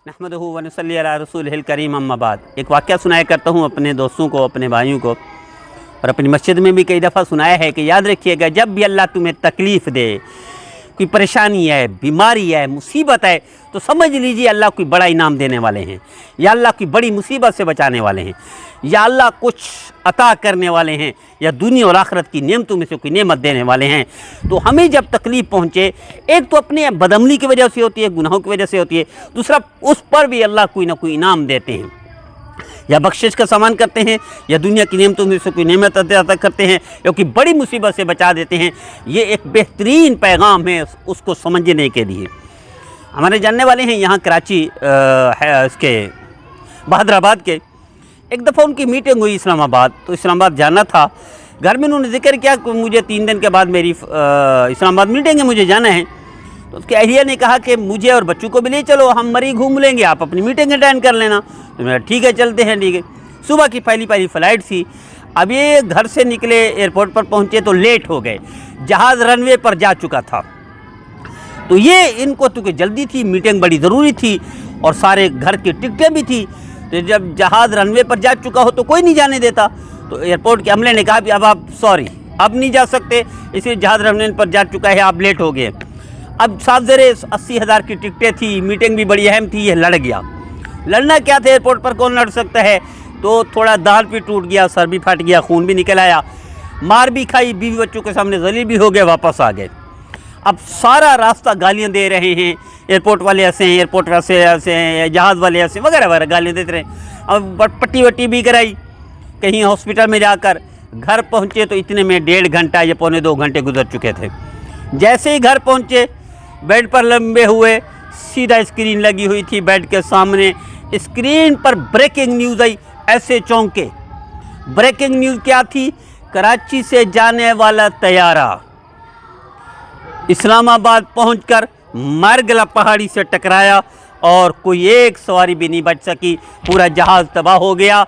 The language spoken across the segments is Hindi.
नहमदुहु व नसल्ली अला रसूलिहिल करीम अम्मा बाद। एक वाक़या सुनाया करता हूँ अपने दोस्तों को, अपने भाइयों को, और अपनी मस्जिद में भी कई दफ़ा सुनाया है कि याद रखिएगा, जब भी अल्लाह तुम्हें तकलीफ़ दे, कोई परेशानी है, बीमारी है, मुसीबत है, तो समझ लीजिए अल्लाह कोई बड़ा इनाम देने वाले हैं, या अल्लाह कोई बड़ी मुसीबत से बचाने वाले हैं, या अल्लाह कुछ अता करने वाले हैं, या दुनिया और आखिरत की नेमतों में से कोई नेमत देने वाले हैं। तो हमें जब तकलीफ़ पहुँचे, एक तो अपने बदअमली की वजह से होती है, गुनाहों की वजह से होती है, दूसरा उस पर भी अल्लाह कोई ना कोई इनाम देते हैं, या बख्शिश का सामान करते हैं, या दुनिया की नेमतों में से कोई नेमत अता करते हैं, या कोई बड़ी मुसीबत से बचा देते हैं। ये एक बेहतरीन पैगाम है उसको समझने के लिए। हमारे जानने वाले हैं यहाँ कराची है इसके बहादुराबाद के, एक दफ़ा उनकी मीटिंग हुई इस्लामाबाद, तो इस्लामाबाद जाना था। घर में उन्होंने जिक्र किया कि मुझे 3 दिन के बाद मेरी इस्लामाबाद मीटिंग है, मुझे जाना है। तो उसके अहलिया ने कहा कि मुझे और बच्चों को भी ले चलो, हम मरी घूम लेंगे, आप अपनी मीटिंग अटेंड कर लेना। तो मेरा ठीक है, चलते हैं। ठीक है, सुबह की पहली फ़्लाइट थी। अब ये घर से निकले, एयरपोर्ट पर पहुँचे तो लेट हो गए, जहाज़ रनवे पर जा चुका था। तो ये इनको तो जल्दी थी, मीटिंग बड़ी ज़रूरी थी और सारे घर की टिकटें भी थी। तो जब जहाज़ रनवे पर जा चुका हो तो कोई नहीं जाने देता। तो एयरपोर्ट के अमले ने कहा कि अब आप सॉरी, अब नहीं जा सकते, इसलिए जहाज़ रनवे पर जा चुका है, आप लेट हो गए। अब साहब ज़रे 80,000 की टिकटें थी, मीटिंग भी बड़ी अहम थी, ये लड़ गया। लड़ना क्या था, एयरपोर्ट पर कौन लड़ सकता है। तो थोड़ा दाल भी टूट गया, सर भी फट गया, खून भी निकल आया, मार भी खाई, बीवी बच्चों के सामने जलील भी हो गए, वापस आ गए। अब सारा रास्ता गालियां दे रहे हैं, एयरपोर्ट वाले ऐसे हैं, एयरपोर्ट वाले ऐसे हैं, जहाज़ वाले ऐसे वगैरह वगैरह गालियां देते रहे। अब पट्टी वट्टी भी कराई, कहीं हॉस्पिटल में जाकर घर पहुंचे तो इतने में 1.5 घंटा या पौने 2 घंटे गुजर चुके थे। जैसे ही घर पहुंचे, बेड पर लंबे हुए, सीधा स्क्रीन लगी हुई थी बेड के सामने। स्क्रीन पर ब्रेकिंग न्यूज़ आई, ऐसे चौंके। ब्रेकिंग न्यूज़ क्या थी? कराची से जाने वाला तैयारा इस्लामाबाद पहुंचकर मारगला पहाड़ी से टकराया और कोई एक सवारी भी नहीं बच सकी, पूरा जहाज़ तबाह हो गया।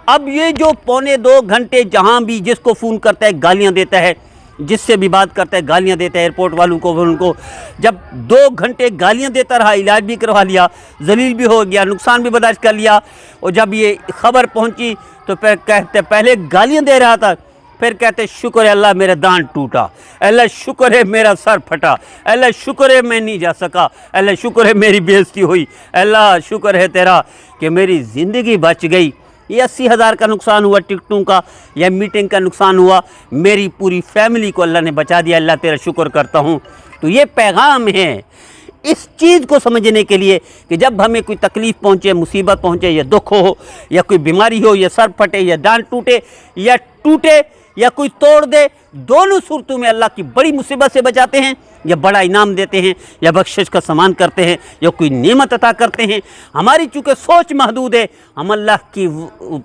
अब ये जो पौने 2 घंटे जहां भी जिसको फ़ोन करता है गालियां देता है, जिससे भी बात करता है गालियां देता है, एयरपोर्ट वालों को, उनको जब 2 घंटे गालियां देता रहा, इलाज भी करवा लिया, जलील भी हो गया, नुकसान भी बर्दाश्त कर लिया। और जब ये खबर पहुंची तो फिर कहते, पहले गालियां दे रहा था, फिर कहते शुक्र है अल्लाह मेरा दांत टूटा, अल्लाह शुक्र है मेरा सर फटा, अल्लाह शुक्र है मैं नहीं जा सका, अल्लाह शुक्र है मेरी बेइज्जती हुई, अल्लाह शुक्र है तेरा कि मेरी ज़िंदगी बच गई। ये 80,000 का नुकसान हुआ टिकटों का, या मीटिंग का नुकसान हुआ, मेरी पूरी फैमिली को अल्लाह ने बचा दिया, अल्लाह तेरा शुक्र करता हूँ। तो ये पैगाम है इस चीज़ को समझने के लिए कि जब हमें कोई तकलीफ़ पहुँचे, मुसीबत पहुँचे, या दुख हो, या कोई बीमारी हो, या सर फटे, या दांत टूटे, या कोई तोड़ दे, दोनों सूरतों में अल्लाह की बड़ी मुसीबत से बचाते हैं, या बड़ा इनाम देते हैं, या बख्शिश का सामान करते हैं, या कोई नेमत अता करते हैं। हमारी चूँकि सोच महदूद है, हम अल्लाह की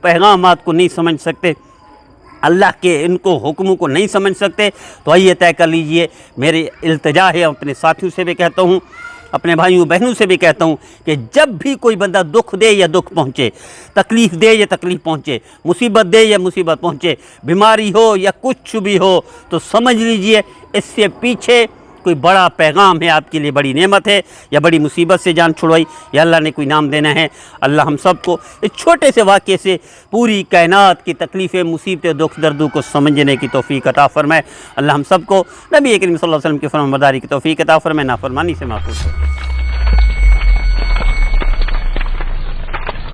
पैगामात को नहीं समझ सकते, अल्लाह के इनको हुक्मों को नहीं समझ सकते। तो आइए तय कर लीजिए, मेरी इल्तिजा है, अपने साथियों से भी कहता हूँ, अपने भाइयों बहनों से भी कहता हूँ कि जब भी कोई बंदा दुख दे या दुख पहुँचे, तकलीफ़ दे या तकलीफ़ पहुँचे, मुसीबत दे या मुसीबत पहुँचे, बीमारी हो या कुछ भी हो, तो समझ लीजिए इससे पीछे कोई बड़ा पैगाम है, आपके लिए बड़ी नेमत है, या बड़ी मुसीबत से जान छुड़वाई, या अल्लाह ने कोई नाम देना है। अल्लाह हम सबको इस छोटे से वाक़े से पूरी कायनात की तकलीफ़ें, मुसीबतें, दुख दर्दों को समझने की तौफ़ीक़ अता फ़रमाए। अल्लाह हम सबको नबी करीम सल्लल्लाहु अलैहि वसल्लम की फरमाबरदारी की तौफ़ीक़ अता फ़रमाए, नाफ़रमानी से महफूज़ करे।